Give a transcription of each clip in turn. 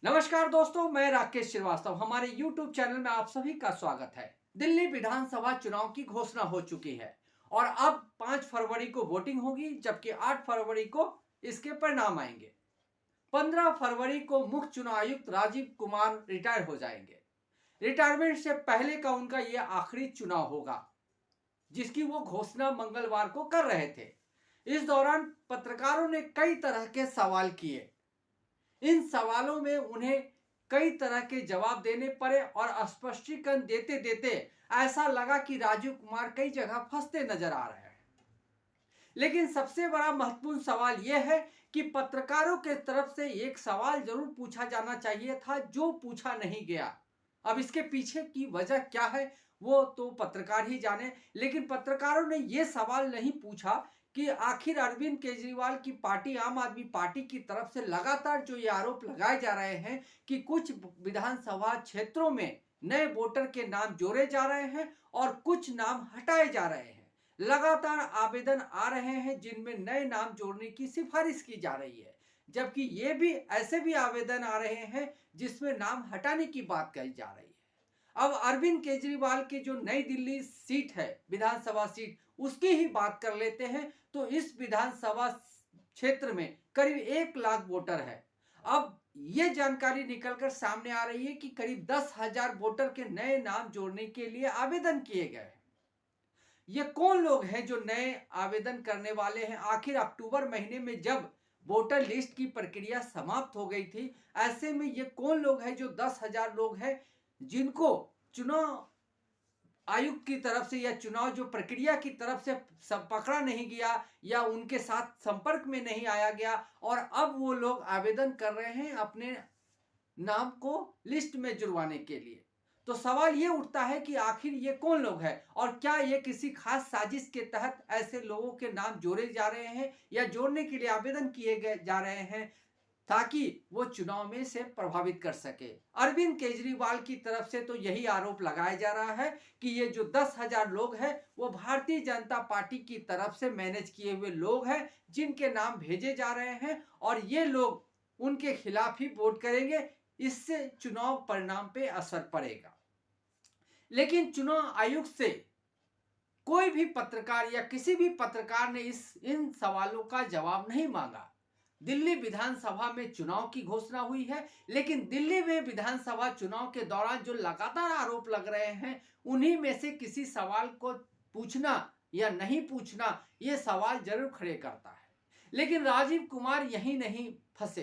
नमस्कार दोस्तों, मैं राकेश श्रीवास्तव। हमारे YouTube चैनल में आप सभी का स्वागत है। दिल्ली विधानसभा चुनाव की घोषणा हो चुकी है और अब 5 फरवरी को वोटिंग होगी, जबकि 8 फरवरी को इसके परिणाम आएंगे। 15 फरवरी को मुख्य चुनाव आयुक्त राजीव कुमार रिटायर हो जाएंगे। रिटायरमेंट से पहले का उनका यह आखिरी चुनाव होगा, जिसकी वो घोषणा मंगलवार को कर रहे थे। इस दौरान पत्रकारों ने कई तरह के सवाल किए। इन सवालों में उन्हें कई तरह के जवाब देने पड़े और स्पष्टीकरण देते देते ऐसा लगा कि राजीव कुमार कई जगह फंसते नजर आ रहे हैं। लेकिन सबसे बड़ा महत्वपूर्ण सवाल यह है कि पत्रकारों के तरफ से एक सवाल जरूर पूछा जाना चाहिए था, जो पूछा नहीं गया। अब इसके पीछे की वजह क्या है वो तो पत्रकार ही जाने, लेकिन पत्रकारों ने यह सवाल नहीं पूछा कि आखिर अरविंद केजरीवाल की पार्टी आम आदमी पार्टी की तरफ से लगातार जो ये आरोप लगाए जा रहे हैं कि कुछ विधानसभा क्षेत्रों में नए वोटर के नाम जोड़े जा रहे हैं और कुछ नाम हटाए जा रहे हैं। लगातार आवेदन आ रहे हैं जिनमें नए नाम जोड़ने की सिफारिश की जा रही है, जबकि ये भी ऐसे भी आवेदन आ रहे हैं जिसमें नाम हटाने की बात कही जा रही है। अब अरविंद केजरीवाल की जो नई दिल्ली सीट है, विधानसभा सीट, उसकी ही बात कर लेते हैं तो इस विधानसभा क्षेत्र में करीब 1 लाख वोटर है। अब ये जानकारी निकलकर सामने आ रही है कि करीब 10,000 वोटर के नए नाम जोड़ने के लिए आवेदन किए गए हैं। ये कौन लोग हैं जो नए आवेदन करने वाले हैं? आखिर अक्टूबर महीने में जब वोटर लिस्ट की प्रक्रिया समाप्त हो गई थी, ऐसे में ये कौन लोग हैं जो 10,000 लोग हैं जिनको चुनाव आयुक्त की तरफ से या चुनाव जो प्रक्रिया की तरफ से सब पकड़ा नहीं गया या उनके साथ संपर्क में नहीं आया गया और अब वो लोग आवेदन कर रहे हैं अपने नाम को लिस्ट में जुड़वाने के लिए। तो सवाल ये उठता है कि आखिर ये कौन लोग हैं और क्या ये किसी खास साजिश के तहत ऐसे लोगों के नाम जोड़े जा रहे हैं या जोड़ने के लिए आवेदन किए गए जा रहे हैं ताकि वो चुनाव में से प्रभावित कर सके। अरविंद केजरीवाल की तरफ से तो यही आरोप लगाया जा रहा है कि ये जो 10,000 लोग हैं वो भारतीय जनता पार्टी की तरफ से मैनेज किए हुए लोग हैं जिनके नाम भेजे जा रहे हैं और ये लोग उनके खिलाफ ही वोट करेंगे। इससे चुनाव परिणाम पे असर पड़ेगा। लेकिन चुनाव आयोग से कोई भी पत्रकार या किसी भी पत्रकार ने इन सवालों का जवाब नहीं मांगा। दिल्ली विधानसभा में चुनाव की घोषणा हुई है, लेकिन दिल्ली में विधानसभा चुनाव के दौरान जो लगातार आरोप लग रहे हैं उन्हीं में से किसी सवाल को पूछना या नहीं पूछना ये सवाल जरूर खड़े करता है। लेकिन राजीव कुमार यही नहीं फंसे,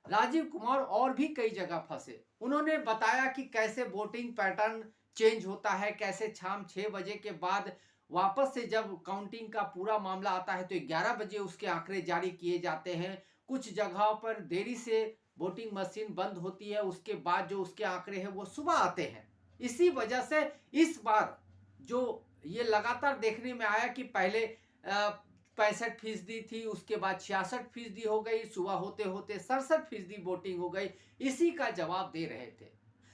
राजीव कुमार और भी कई जगह फंसे। उन्होंने बताया कि कैसे वोटिंग पैटर्न चेंज होता है, कैसे शाम 6 बजे के बाद वापस से जब काउंटिंग का पूरा मामला आता है तो 11 बजे उसके आंकड़े जारी किए जाते हैं। कुछ जगहों पर देरी से वोटिंग मशीन बंद होती है, उसके बाद जो उसके आंकड़े हैं वो सुबह आते हैं। इसी वजह से इस बार जो ये लगातार देखने में आया कि पहले 65% थी, उसके बाद 66% हो गई, सुबह होते होते 67% वोटिंग हो गई। इसी का जवाब दे रहे थे।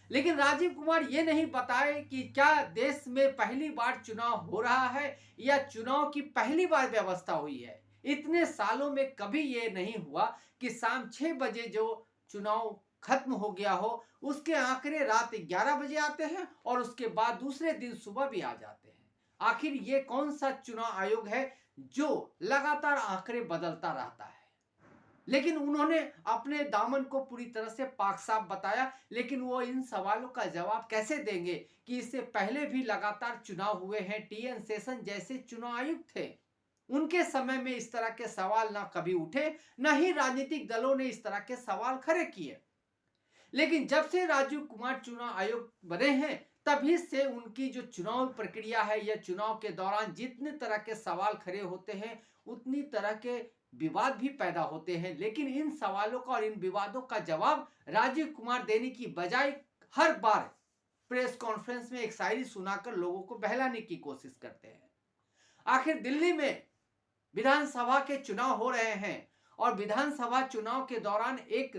लेकिन राजीव कुमार ये नहीं बताए कि क्या देश में पहली बार चुनाव हो रहा है या चुनाव की पहली बार व्यवस्था हुई है। इतने सालों में कभी ये नहीं हुआ कि शाम 6 बजे जो चुनाव खत्म हो गया हो उसके आंकड़े रात 11 बजे आते हैं और उसके बाद दूसरे दिन सुबह भी आ जाते हैं। आखिर ये कौन सा चुनाव आयोग है जो लगातार आंकड़े बदलता रहता है। लेकिन उन्होंने अपने दामन को पूरी तरह से पाक साफ बताया, लेकिन वो इन सवालों का जवाब कैसे देंगे कि इससे पहले भी लगातार चुनाव हुए हैं। टी.एन. शेषन जैसे चुनाव आयुक्त थे, उनके समय में इस तरह के सवाल ना कभी उठे, ना ही राजनीतिक दलों ने इस तरह के सवाल खड़े किए। लेकिन जब से राजीव कुमार चुनाव आयोग बने हैं तभी से उनकी जो चुनाव प्रक्रिया है या चुनाव के दौरान जितने तरह के सवाल खड़े होते हैं उतनी तरह के विवाद भी पैदा होते हैं। लेकिन इन सवालों का और इन विवादों का जवाब राजीव कुमार देने की बजाय हर बार प्रेस कॉन्फ्रेंस में एक शायरी सुनाकर लोगों को बहलाने की कोशिश करते हैं। आखिर दिल्ली में विधानसभा के चुनाव हो रहे हैं और विधानसभा चुनाव के दौरान एक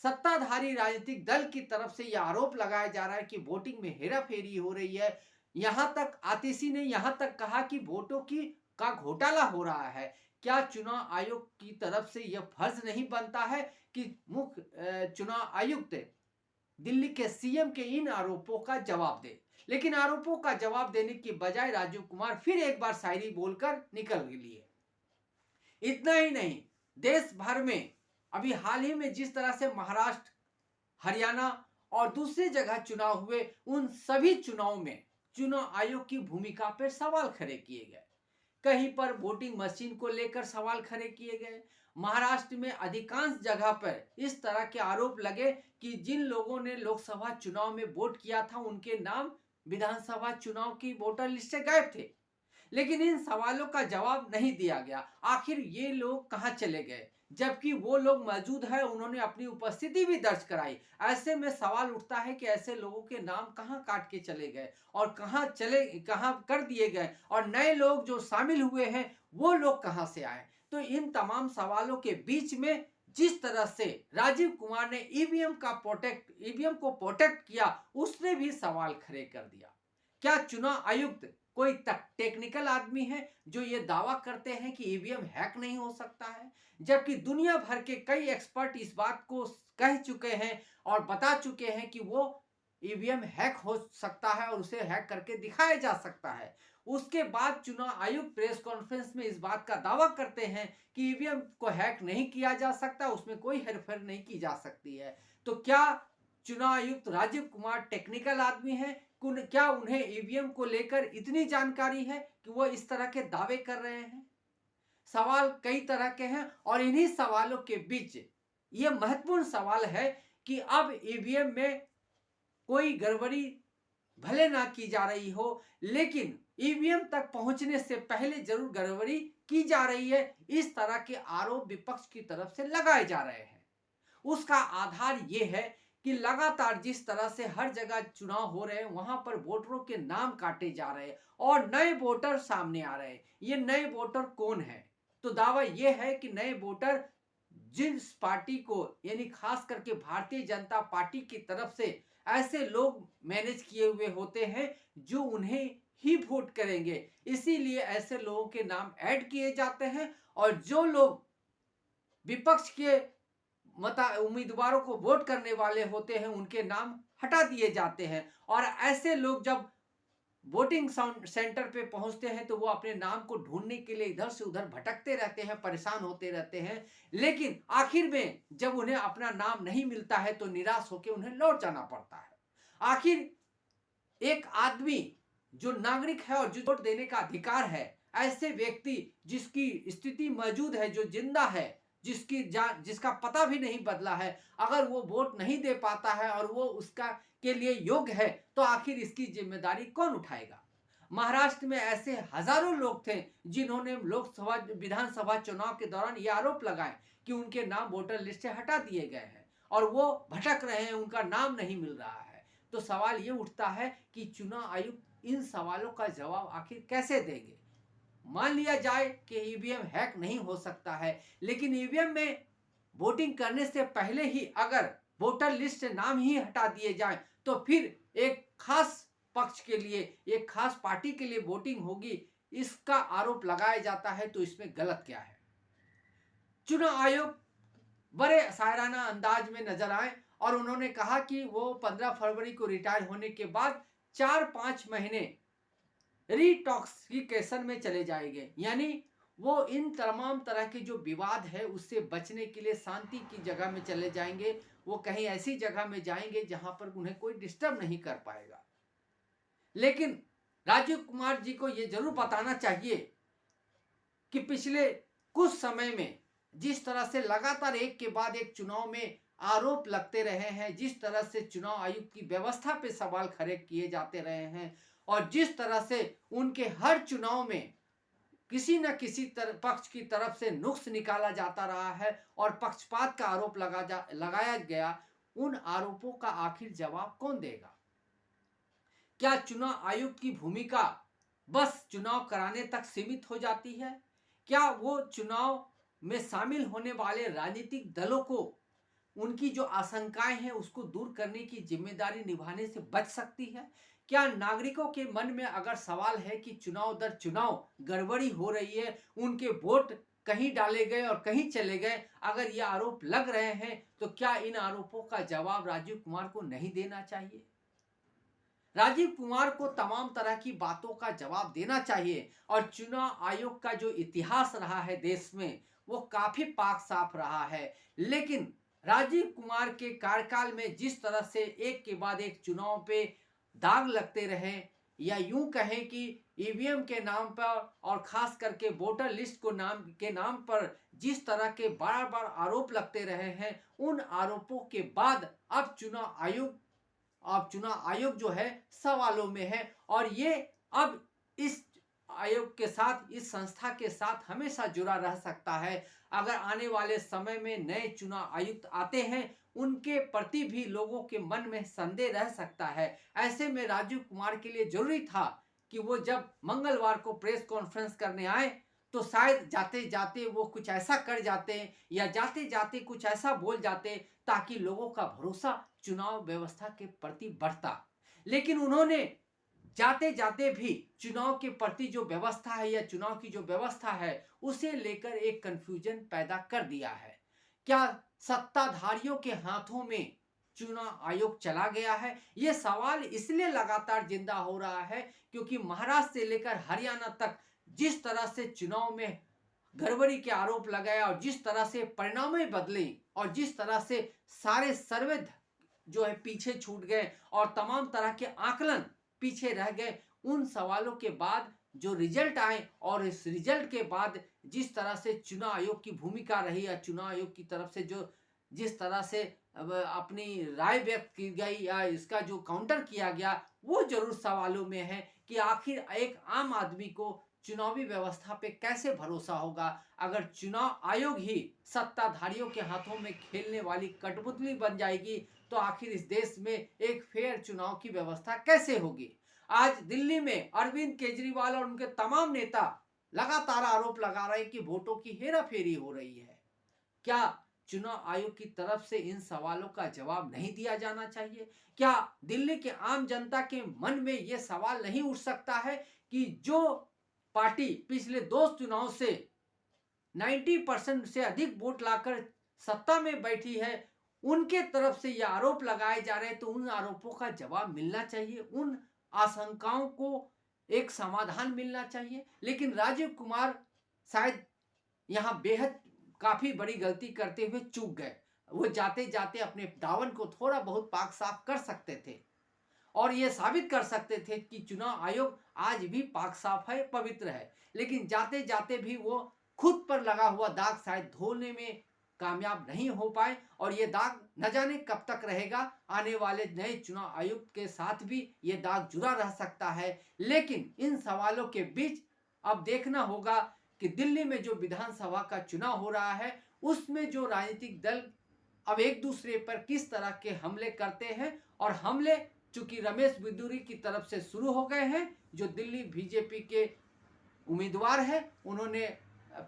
सत्ताधारी राजनीतिक दल की तरफ से यह आरोप लगाया जा रहा है कि वोटिंग में हेराफेरी हो रही है। यहां तक आतिशी ने यहां तक कहा कि वोटों की का घोटाला हो रहा है। क्या चुनाव आयोग की तरफ से यह फर्ज नहीं बनता है कि मुख्य चुनाव आयुक्त दिल्ली के सीएम के इन आरोपों का जवाब दे। लेकिन आरोपों का जवाब देने की बजाय राजीव कुमार फिर एक बार शायरी बोलकर निकल लिए। इतना ही नहीं, देश भर में अभी हाल ही में जिस तरह से महाराष्ट्र, हरियाणा और दूसरी जगह चुनाव हुए, उन सभी चुनाव में चुनाव आयोग की भूमिका पर सवाल खड़े किए गए। कहीं पर वोटिंग मशीन को लेकर सवाल खड़े किए गए। महाराष्ट्र में अधिकांश जगह पर इस तरह के आरोप लगे कि जिन लोगों ने लोकसभा चुनाव में वोट किया था उनके नाम विधानसभा चुनाव की वोटर लिस्ट से गायब थे। लेकिन इन सवालों का जवाब नहीं दिया गया। आखिर ये लोग कहां चले गए, जबकि वो लोग मौजूद है, उन्होंने अपनी उपस्थिति भी दर्ज कराई। ऐसे में सवाल उठता है कि ऐसे लोगों के नाम कहां काट के चले गए और कहां कर दिए गए, और नए लोग जो शामिल हुए हैं वो लोग कहां से आए। तो इन तमाम सवालों के बीच में जिस तरह से राजीव कुमार ने ईवीएम को प्रोटेक्ट किया, उसने भी सवाल खड़े कर दिया। क्या चुनाव आयुक्त कोई टेक्निकल आदमी है जो ये दावा करते हैं कि ईवीएम हैक नहीं हो सकता है, जबकि दुनिया भर के कई एक्सपर्ट इस बात को कह चुके हैं और बता चुके हैं कि वो ईवीएम हैक हो सकता है और उसे हैक करके दिखाया जा सकता है। उसके बाद चुनाव आयोग प्रेस कॉन्फ्रेंस में इस बात का दावा करते हैं कि ईवीएम को हैक नहीं किया जा सकता, उसमें कोई हेरफेर नहीं की जा सकती है। तो क्या चुनाव आयुक्त राजीव कुमार टेक्निकल आदमी है? क्या उन्हें ईवीएम को लेकर इतनी जानकारी है कि वो इस तरह के दावे कर रहे हैं? सवाल कई तरह के हैं और इन्हीं सवालों के बीच ये महत्वपूर्ण सवाल है कि अब ईवीएम में कोई गड़बड़ी भले ना की जा रही हो, लेकिन ईवीएम तक पहुंचने से पहले जरूर गड़बड़ी की जा रही है। इस तरह के आरोप विपक्ष की तरफ से लगाए जा रहे हैं। उसका आधार यह है कि लगातार जिस तरह से हर जगह चुनाव हो रहे हैं, वहां पर वोटरों के नाम काटे जा रहे हैं और नए वोटर सामने आ रहे हैं। ये नए वोटर कौन है? तो दावा यह है कि नए वोटर जिस पार्टी को, यानी खास करके भारतीय जनता पार्टी की तरफ से ऐसे लोग मैनेज किए हुए होते हैं जो उन्हें ही वोट करेंगे, इसीलिए ऐसे लोगों के नाम ऐड किए जाते हैं। और जो लोग विपक्ष के उम्मीदवारों को वोट करने वाले होते हैं उनके नाम हटा दिए जाते हैं। और ऐसे लोग जब वोटिंग सेंटर पे पहुंचते हैं तो वो अपने नाम को ढूंढने के लिए इधर से उधर भटकते रहते हैं, परेशान होते रहते हैं। लेकिन आखिर में जब उन्हें अपना नाम नहीं मिलता है तो निराश होकर उन्हें लौट जाना पड़ता है। आखिर एक आदमी जो नागरिक है और जो वोट देने का अधिकार है, ऐसे व्यक्ति जिसकी स्थिति मौजूद है, जो जिंदा है, जिसका पता भी नहीं बदला है, अगर वो वोट नहीं दे पाता है और वो उसका के लिए योग्य है, तो आखिर इसकी जिम्मेदारी कौन उठाएगा? महाराष्ट्र में ऐसे हजारों लोग थे जिन्होंने लोकसभा विधानसभा चुनाव के दौरान ये आरोप लगाए कि उनके नाम वोटर लिस्ट से हटा दिए गए हैं और वो भटक रहे हैं, उनका नाम नहीं मिल रहा है। तो सवाल ये उठता है कि चुनाव आयोग इन सवालों का जवाब आखिर कैसे देंगे? मान लिया जाए कि ईवीएम हैक नहीं हो सकता है, लेकिन ईवीएम में वोटिंग करने से पहले ही अगर वोटर लिस्ट से नाम ही हटा दिए जाए तो फिर एक खास पक्ष के लिए, एक खास पार्टी के लिए वोटिंग होगी, इसका आरोप लगाया जाता है। तो इसमें गलत क्या है? चुनाव आयोग बड़े शायराना अंदाज में नजर आए और उन्होंने कहा कि वो 15 फरवरी को रिटायर होने के बाद 4-5 महीने रिटॉक्सिकेशन में चले जाएंगे, यानी वो इन तमाम तरह के जो विवाद है उससे बचने के लिए शांति की जगह में चले जाएंगे। वो कहीं ऐसी जगह में जाएंगे जहां पर उन्हें कोई डिस्टर्ब नहीं कर पाएगा। लेकिन राजीव कुमार जी को यह जरूर बताना चाहिए कि पिछले कुछ समय में जिस तरह से लगातार एक के बाद एक चुनाव में आरोप लगते रहे हैं, जिस तरह से चुनाव आयोग की व्यवस्था पे सवाल खड़े किए जाते रहे हैं और जिस तरह से उनके हर चुनाव में किसी न किसी पक्ष की तरफ से नुक्स निकाला जाता रहा है और पक्षपात का आरोप लगाया गया, उन आरोपों का आखिर जवाब कौन देगा? क्या चुनाव आयोग की भूमिका बस चुनाव कराने तक सीमित हो जाती है? क्या वो चुनाव में शामिल होने वाले राजनीतिक दलों को उनकी जो आशंकाएं हैं उसको दूर करने की जिम्मेदारी निभाने से बच सकती है? क्या नागरिकों के मन में अगर सवाल है कि चुनाव दर चुनाव गड़बड़ी हो रही है, उनके वोट कहीं डाले गए और कहीं चले गए। अगर ये आरोप लग रहे हैं तो क्या इन आरोपों का जवाब राजीव कुमार को नहीं देना चाहिए? राजीव कुमार को तमाम तरह की बातों का जवाब देना चाहिए। और चुनाव आयोग का जो इतिहास रहा है देश में, वो काफी पाक साफ रहा है। लेकिन राजीव कुमार के कार्यकाल में जिस तरह से एक के बाद एक चुनाव पे दाग लगते रहे, या यूं कहें कि ईवीएम के नाम पर और खास करके वोटर लिस्ट को नाम पर जिस तरह के बार बार आरोप लगते रहे हैं, उन आरोपों के बाद अब चुनाव आयोग जो है सवालों में है। और ये अब इस आयोग के साथ, इस संस्था के साथ हमेशा जुड़ा रह सकता है। अगर आने वाले समय में नए चुनाव आयुक्त आते हैं, उनके प्रति भी लोगों के मन में संदेह रह सकता है। ऐसे में राजीव कुमार के लिए जरूरी था कि वो जब मंगलवार को प्रेस कॉन्फ्रेंस करने आए तो शायद जाते जाते वो कुछ ऐसा कर जाते, या जाते जाते कुछ ऐसा बोल जाते ताकि लोगों का भरोसा चुनाव व्यवस्था के प्रति बढ़ता। लेकिन उन्होंने जाते जाते भी चुनाव के प्रति जो व्यवस्था है, या चुनाव की जो व्यवस्था है, उसे लेकर एक कंफ्यूजन पैदा कर दिया है। क्या सत्ताधारियों के हाथों में चुनाव आयोग चला गया है? यह सवाल इसलिए लगातार जिंदा हो रहा है क्योंकि महाराष्ट्र से लेकर हरियाणा तक जिस तरह से चुनाव में गड़बड़ी के आरोप लगाया, और जिस तरह से परिणाम बदले, और जिस तरह से सारे सर्वे जो है पीछे छूट गए और तमाम तरह के आकलन पीछे रह गए, उन सवालों के बाद जो रिजल्ट आए, और इस रिजल्ट के बाद जिस तरह से चुनाव आयोग की भूमिका रही, या चुनाव आयोग की तरफ से जो जिस तरह से अपनी राय व्यक्त की गई, या इसका जो काउंटर किया गया, वो जरूर सवालों में है कि आखिर एक आम आदमी को चुनावी व्यवस्था पे कैसे भरोसा होगा अगर चुनाव आयोग ही सत्ताधारियों के हाथों में खेलने वाली कठपुतली बन जाएगी। तो आखिर इस देश में एक फेयर चुनाव की व्यवस्था कैसे होगी? आज दिल्ली में अरविंद केजरीवाल और उनके तमाम नेता लगातार आरोप लगा रहे हैं कि वोटों की हेराफेरी हो रही है। क्या चुनाव आयोग की तरफ से इन सवालों का जवाब नहीं दिया जाना चाहिए? क्या दिल्ली के आम जनता के मन में यह सवाल नहीं उठ सकता है कि जो पार्टी पिछले 2 चुनाव से 90% से अधिक वोट लाकर सत्ता में बैठी है, उनके तरफ से ये आरोप लगाए जा रहे हैं, तो उन आरोपों का जवाब मिलना चाहिए, उन आशंकाओं को एक समाधान मिलना चाहिए। लेकिन राजीव कुमार शायद यहाँ बेहद काफी बड़ी गलती करते हुए चूक गए। वो जाते जाते अपने दामन को थोड़ा बहुत पाक साफ कर सकते थे, और ये साबित कर सकते थे कि चुनाव आयोग आज भी पाक साफ है, पवित्र है। लेकिन जाते जाते भी वो खुद पर लगा हुआ दाग शायद धोने में कामयाब नहीं हो पाए, और ये दाग न जाने कब तक रहेगा। आने वाले नए चुनाव आयुक्त के साथ भी ये दाग जुड़ा रह सकता है। लेकिन इन सवालों के बीच अब देखना होगा कि दिल्ली में जो विधानसभा का चुनाव हो रहा है, उसमें जो राजनीतिक दल अब एक दूसरे पर किस तरह के हमले करते हैं। और हमले चूंकि रमेश बिदूरी की तरफ से शुरू हो गए हैं, जो दिल्ली बीजेपी के उम्मीदवार हैं, उन्होंने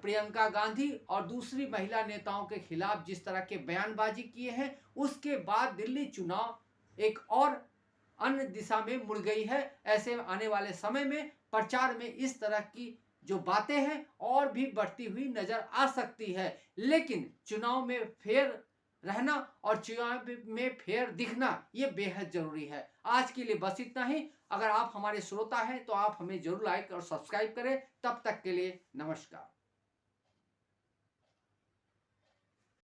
प्रियंका गांधी और दूसरी महिला नेताओं के खिलाफ जिस तरह के बयानबाजी किए हैं, उसके बाद दिल्ली चुनाव एक और अन्य दिशा में मुड़ गई है। ऐसे आने वाले समय में प्रचार में इस तरह की जो बातें हैं और भी बढ़ती हुई नजर आ सकती है। लेकिन चुनाव में फेयर रहना और चुनाव में फेयर दिखना ये बेहद जरूरी है। आज के लिए बस इतना ही। अगर आप हमारे श्रोता हैं तो आप हमें जरूर लाइक और सब्सक्राइब करें। तब तक के लिए नमस्कार।